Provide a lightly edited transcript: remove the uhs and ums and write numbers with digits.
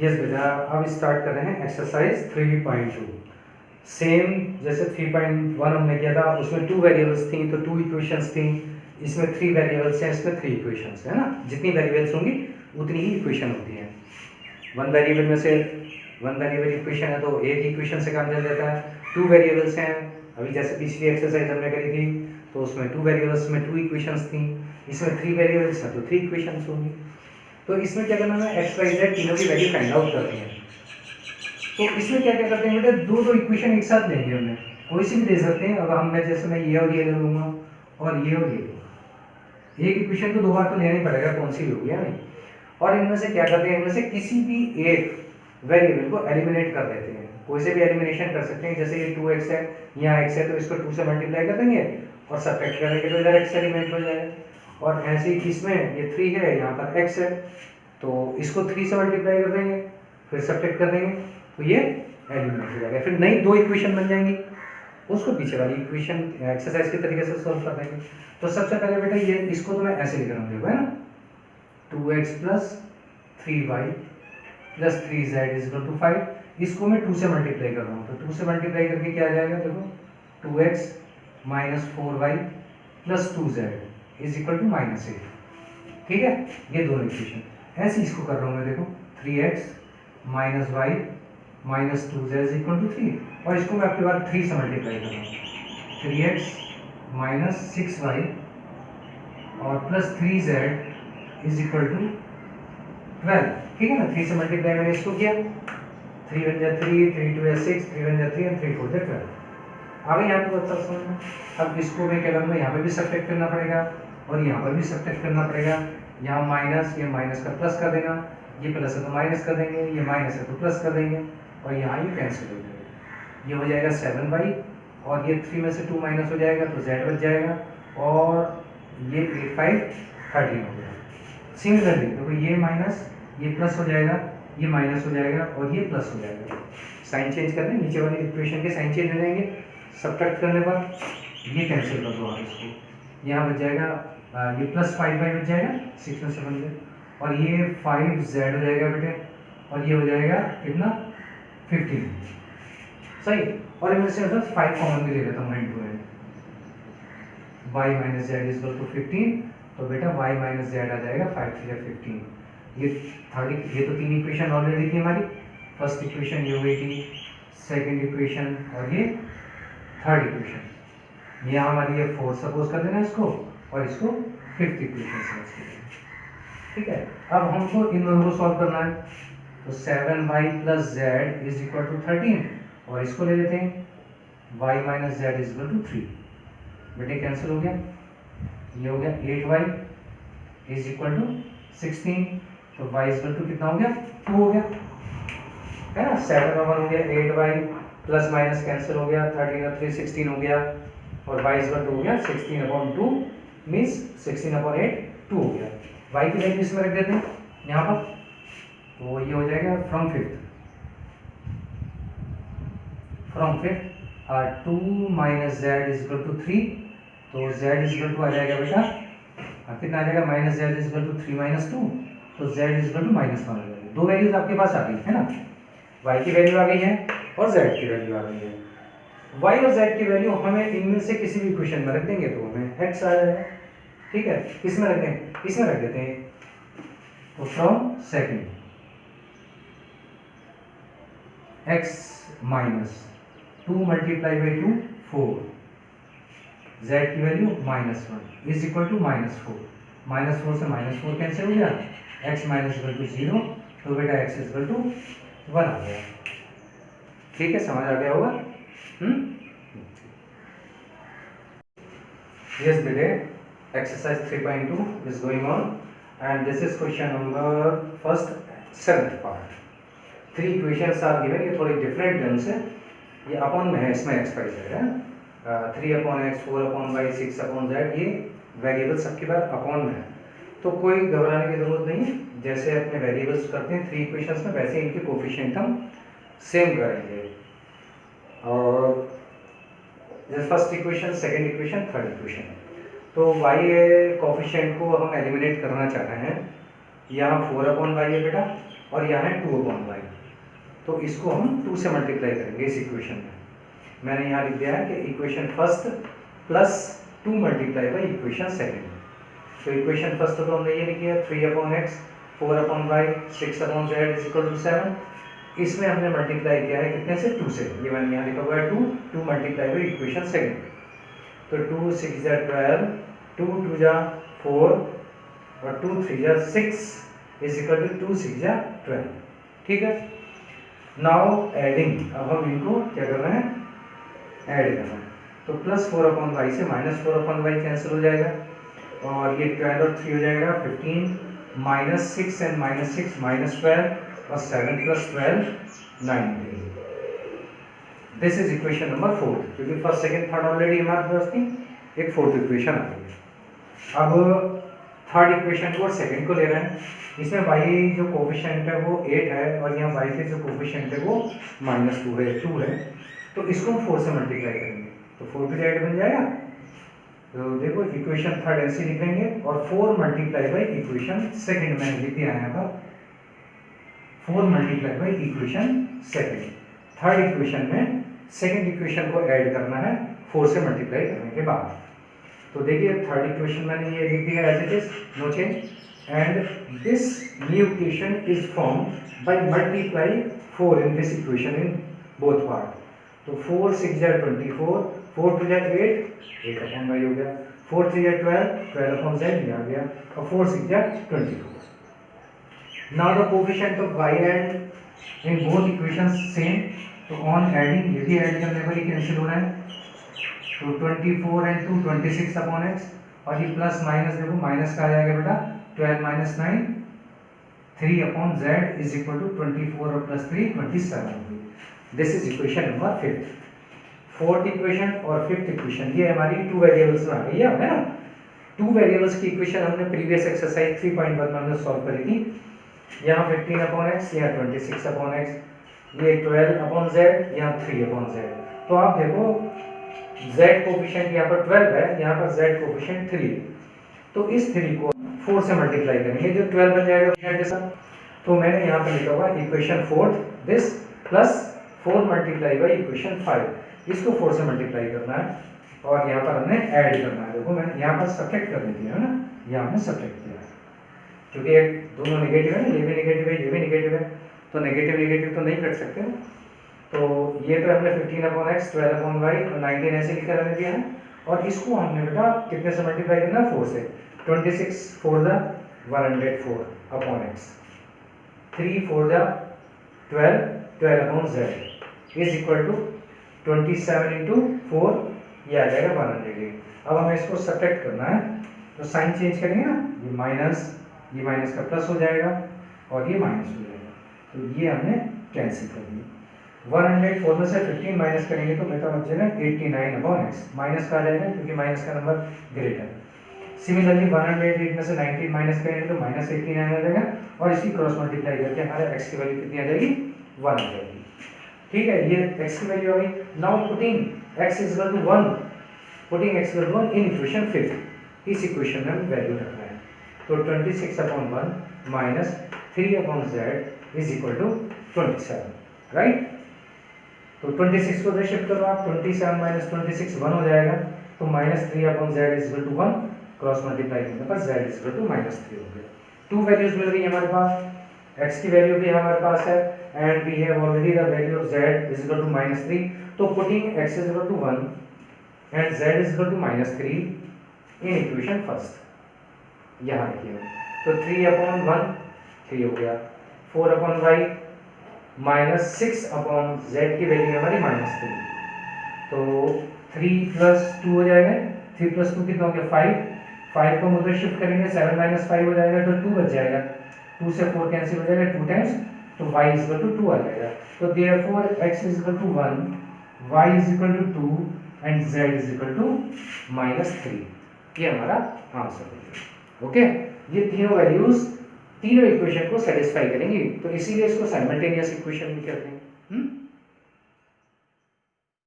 Yes बेटा, अब start कर रहे हैं एक्सरसाइज 3.2। सेम जैसे 3.1 हमने किया था, उसमें 2 वेरिएबल्स थी तो 2 इक्वेशंस थी। इसमें 3 वेरिएबल्स हैं, इसमें 3 इक्वेशंस है ना। जितनी वेरिएबल्स होंगी उतनी ही इक्वेशन होती है। वन वेरिएबल में से वन वेरिएबल इक्वेशन है तो एक इक्वेशन से काम चल जाता है। 2 वेरिएबल्स हैं, अभी जैसे पिछली एक्सरसाइज हमने करी थी तो उसमें 2 वेरिएबल्स में 2 इक्वेशंस थी। इसमें 3 वेरिएबल्स हैं तो 3 इक्वेशंस होंगी। तो इसमें क्या करना है, एक्स वाई जेड तीनों की वैल्यू फाइंड आउट करनी है। तो इसमें क्या क्या करते हैं बेटा, दो इक्वेशन एक साथ लेंगे हमने, कोई सी भी दे सकते हैं। अब हम जैसे मैं ये और ये ले लूँगा और ये लूँगा। एक इक्वेशन तो 2 बार तो लेना ही पड़ेगा, कौन सी भी होगी है नहीं। और इनमें से क्या करते हैं, इनमें से किसी भी एक वेरिएबल को एलिमिनेट कर देते हैं। कोई से भी एलिमिनेशन कर सकते हैं, जैसे ये 2x है, यहाँ x है तो इसको 2 से मल्टीप्लाई कर देंगे और सब्ट्रैक्ट करेंगे तो इधर x एलिमिनेट हो जाएगा। और ऐसे ही इसमें ये 3 है, यहाँ पर x है तो इसको 3 से मल्टीप्लाई कर देंगे, फिर सब्ट्रैक्ट कर देंगे तो ये एलिमिनेट हो जाएगा। फिर नई 2 इक्वेशन बन जाएंगी, उसको पीछे वाली इक्वेशन एक्सरसाइज के तरीके से सॉल्व कर देंगे। तो सबसे पहले बेटा ये इसको तो मैं ऐसे लिख रहा हूँ, देखो है ना, 2x plus 3y plus 3z is equal to 5। इसको मैं 2 से मल्टीप्लाई कर रहा हूँ तो 2 से मल्टीप्लाई करके क्या आ जाएगा, देखो 2x minus 4y plus 2z is equal to -8। ठीक है, ये दोनों इक्वेशन ऐसे इसको कर रहा हूँ मैं, देखो 3x minus y minus 2z is equal to 3 और इसको मैं आपके बाद 3 से मल्टीप्लाई कर रहा हूँ। 3x माइनस 6y और plus 3z is equal to 12। ठीक है ना, 3 से मल्टीप्लाई मैंने इसको किया, 3 1 जा 3, 3 2 जा 6, 3 1 जा 3 और 3 4 जा 12। आगे यहाँ पे बता समझ में। अब इसको मैं क्या करूँगा, यहाँ पे भी सब्ट्रैक्ट करना पड़ेगा और यहाँ पर भी सब्ट्रैक्ट करना पड़ेगा। यहाँ माइनस, ये माइनस का प्लस कर देना, ये प्लस है तो माइनस कर देंगे, ये माइनस है तो प्लस कर देंगे और यहाँ ये कैंसिल हो जाएगा। ये हो जाएगा 7y और ये 3 में से 2 माइनस हो जाएगा तो z बच जाएगा और ये 8 5 13 हो गया। सिमिलरली देखो ये माइनस, ये प्लस हो जाएगा, ये माइनस हो जाएगा और ये प्लस हो जाएगा। साइन चेंज कर दें, नीचे वाली इक्वेशन के साइन चेंज हो जाएंगे। सब्ट्रैक्ट करने पर ये कैंसिल कर दो आप इसको, यहाँ बच जाएगा ये प्लस 5y बच जाएगा 6 में से 1 और ये 5z हो जाएगा बेटे और ये हो जाएगा कितना 15। सही, और इनमें से 5 कॉमन भी ले लेता हूँ and two and, y minus z is equal to 15। तो बेटा y माइनस जेड आ जाएगा 5 3 या 15। ये तो 3 इक्वेशन ऑलरेडी थी हमारी। फर्स्ट इक्वेशन ये हुई थी, सेकंड इक्वेशन और ये थर्ड इक्वेशन। यहाँ हमारी ये 4 सपोज कर देना इसको और इसको 5th इक्वेशन समझ के। ठीक है, अब हमको इन दोनों को सॉल्व करना है तो 7y plus z is equal to 13 और इसको ले लेते हैं y minus z is equal to 3। बेटे कैंसिल हो गया, ये हो गया 8y इज इक्वल टू 16 तो y इज इक्वल टू कितना हो गया 2 हो गया है ना। 7 और 1 हो गया 8y प्लस माइनस कैंसिल हो गया, 13 और 3 16 हो गया और y इज इक्वल टू हो गया 16/2 मींस 16/8 2 हो गया। y की वैल्यू इसमें रख देते हैं यहाँ पर, तो ये हो जाएगा from fifth 2 minus z is equal to 3 तो z इज इक्वल टू आ जाएगा बेटा कितना आ जाएगा, minus z is equal to 3 minus 2 तो z इज इक्वल टू -1 आ जाएगा। दो वैल्यूज आपके पास आ गई है ना, y की वैल्यू आ गई है और z की वैल्यू आ गई है। y और z की वैल्यू हमें इनमें से किसी भी इक्वेशन में रख देंगे तो हमें x आ जाएगा। ठीक है, किसमें रख दें, इसमें रख देते हैं तो from second x minus 2 multiply by 2 4, z की वैल्यू -1 इज इक्वल टू -4, -4 से -4 कैंसिल हो गया, x माइनस इक्वल टू 0 तो बेटा x इक्वल टू 1 आ गया। ठीक है, समझ आ गया होगा। Yes बेटे, exercise 3.2 is going on and this is question number first 7th part. 3 equations are given, ये थोड़ी different terms है, ये अपॉन में है, इसमें x y z है, 3/x 4/y 6/z, ये वेरिएबल सबके बाद अपॉन में है तो कोई घबराने की जरूरत नहीं है। जैसे अपने वेरिएबल्स करते हैं 3 इक्वेशंस में वैसे इनके कोफिशिएंट हम सेम करेंगे। और जैसे first equation, second equation, third equation, तो y कोफिशिएंट को हम एलिमिनेट करना चाह रहे हैं। यहाँ 4/y है बेटा और यहाँ है 2/y। तो इसको हम 2 से मल्टीप्लाई करेंगे इस इक्वेशन में। मैंने यहाँ लिख दिया है कि equation first plus 2 multiply by equation second. तो इक्वेशन फर्स्ट तो हमने ये लिखी है 3/x 4/y 6/z is equal to 7। इसमें हमने मल्टीप्लाई किया है कितने से, 2 से। ये मैंने यहाँ लिखा हुआ है 2 मल्टीप्लाई बाई इक्वेशन सेकेंड। तो 2 6 जा 12, 2 2 जा 4 और 2 3 जा 6 इज इक्वल टू 2 6 जा 12। ठीक है। नाउ एडिंग, अब हम इनको क्या कर रहे हैं, ऐड कर रहे हैं। तो प्लस 4/y से माइनस 4/y कैंसिल हो जाएगा और ये 12 और 3 हो जाएगा 15, माइनस 6 एंड माइनस 6 माइनस 12 और 7 plus 12 19। This is equation number 4, क्योंकि फर्स्ट सेकंड थर्ड ऑलरेडी हमारे पास थी, एक फोर्थ इक्वेशन आ गई। अब थर्ड इक्वेशन को और सेकंड को ले रहे हैं। इसमें y जो कोफिशिएंट है वो 8 है और यहाँ y के जो कोफिशिएंट है वो -2 है। तो इसको हम 4 से मल्टीप्लाई करेंगे तो 4 की 8 बन जाएगा। तो देखो इक्वेशन थर्ड ऐसे लिखेंगे और 4 मल्टीप्लाई बाई इक्वेशन सेकंड में लिख दिया है यहाँ पर 4 multiply by equation second. Third equation में सेकंड इक्वेशन को ऐड करना है 4 से मल्टीप्लाई करने के बाद। तो देखिए थर्ड इक्वेशन मैंने ये लिख दिया as it is, no change, and this new equation is form by multiply 4 in this equation in both part. तो 4 6 जा 24, 4 2 जा 8 8/y हो गया, 4 3 जा 12 12/z ये आ गया और 4 6 जा 24। Now the coefficient of y and in both equations same, तो on adding ये भी ऐड करने पर ही कैंसिल हो रहा है। तो 24 and 2 26/x और ये प्लस माइनस देखो माइनस का आ जाएगा बेटा 12 minus 9 3/z is equal to 24 और plus 3 27। This is equation number 5। Fourth equation और फिफ्थ इक्वेशन ये हमारी 2 वेरिएबल्स में आ गई है ना। 2 वेरिएबल्स की इक्वेशन हमने प्रीवियस एक्सरसाइज 3.1 में हमने सॉल्व करी थी। यहाँ 15/x, यहाँ 26/x, ये 12/z, यहाँ 3/z। तो आप देखो z कोफिशिएंट यहाँ पर 12 है, यहाँ पर z कोफिशिएंट 3 है। तो इस 3 को 4 से मल्टीप्लाई करेंगे जो 12 बन जाएगा जैसा। तो मैंने यहाँ पर लिखा हुआ equation fourth this plus 4 multiply by equation 5, इसको 4 से मल्टीप्लाई करना है और यहाँ पर हमने ऐड करना है। देखो मैंने यहाँ पर सब्ट्रैक्ट कर दिया है ना, यहाँ हमने सब्ट्रैक्ट किया है क्योंकि दोनों नेगेटिव है, ये भी नेगेटिव है ये भी नेगेटिव है, तो नेगेटिव नेगेटिव तो नहीं कर सकते। तो ये तो हमने 15/x 12/y और 19 ऐसे लिखा रहने दिया है और इसको हमने बेटा कितने से मल्टीप्लाई करना है, 4 से। 26 4 the 104/x, 3 4 the 12 12/z is equal to 27 into 4, ये आ जाएगा 108। अब हमें इसको सब्ट्रैक्ट करना है तो साइन चेंज करेंगे ना, ये माइनस का प्लस हो जाएगा और ये माइनस हो जाएगा। तो ये हमने कैंसिल कर दिया। 104 में से 15 माइनस करेंगे तो मेरा बच जाएगा 89/x, माइनस का आ जाएगा क्योंकि माइनस का नंबर ग्रेटर है। सिमिलरली 108 में से 19 माइनस करेंगे तो माइनस 89 आ जाएगा और इसकी क्रॉस मल्टीप्लाई करके हमारे x की वैल्यू कितनी आ जाएगी, 1 आ जाएगी। ठीक है, ये x की वैल्यू आ गई। Now putting x is equal to 1, putting x is equal to 1 in equation 5, इस इक्वेशन में हम वैल्यू रखना है। तो 26/1 minus 3/z is equal to 27, right. तो 26 को शिफ्ट करो आप, 27 माइनस 26 1 हो जाएगा, तो minus 3/z is equal to 1, cross multiply करने पर z इज इक्वल टू -3 हो गया। 2 वैल्यूज मिल रही है हमारे पास, x की वैल्यू भी हमारे पास है and we have already the value of z is equal to -3। तो putting x is equal to 1 and z is equal to -3 in equation first, यहाँ लिखिए। तो 3/1 3 हो गया, 4/y माइनस 6/z की वैल्यू हमारी -3, तो 3 + 2 हो जाएगा, 3 + 2 कितना हो गया 5, 5 को उधर शिफ्ट करेंगे 7 - 5 हो जाएगा तो 2 बच जाएगा, 2 से 4 कैंसिल हो जाएगा 2 टाइम्स, तो y इज इक्वल टू 2 आ जाएगा। तो therefore x is equal to 1, y is equal to 2 and z is equal to -3। ये हमारा आंसर है। ओके, ये तीनों वैल्यूज तीनों इक्वेशन को सेटिस्फाई करेंगी, तो इसीलिए इसको साइमल्टेनियस इक्वेशन भी कहते हैं।